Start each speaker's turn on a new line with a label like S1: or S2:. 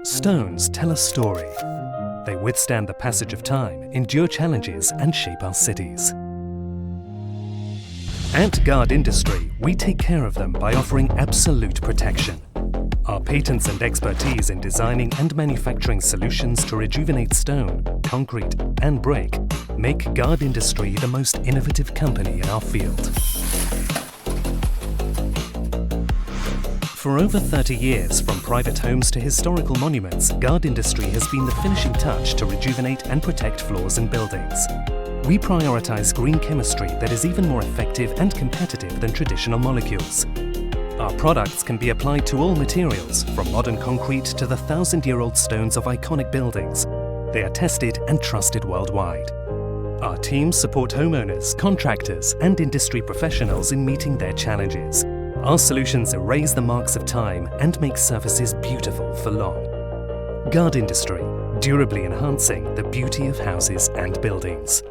S1: Stones tell a story. They withstand the passage of time, endure challenges, and shape our cities. At Guard Industry, we take care of them by offering absolute protection. Our patents and expertise in designing and manufacturing solutions to rejuvenate stone, concrete, and brick make Guard Industry the most innovative company in our field. For over 30 years, from private homes to historical monuments, Guard Industry has been the finishing touch to rejuvenate and protect floors and buildings. We prioritise green chemistry that is even more effective and competitive than traditional molecules. Our products can be applied to all materials, from modern concrete to the 1,000-year-old stones of iconic buildings. They are tested and trusted worldwide. Our teams support homeowners, contractors, and industry professionals in meeting their challenges. Our solutions erase the marks of time and make surfaces beautiful for long. Guard Industry, durably enhancing the beauty of houses and buildings.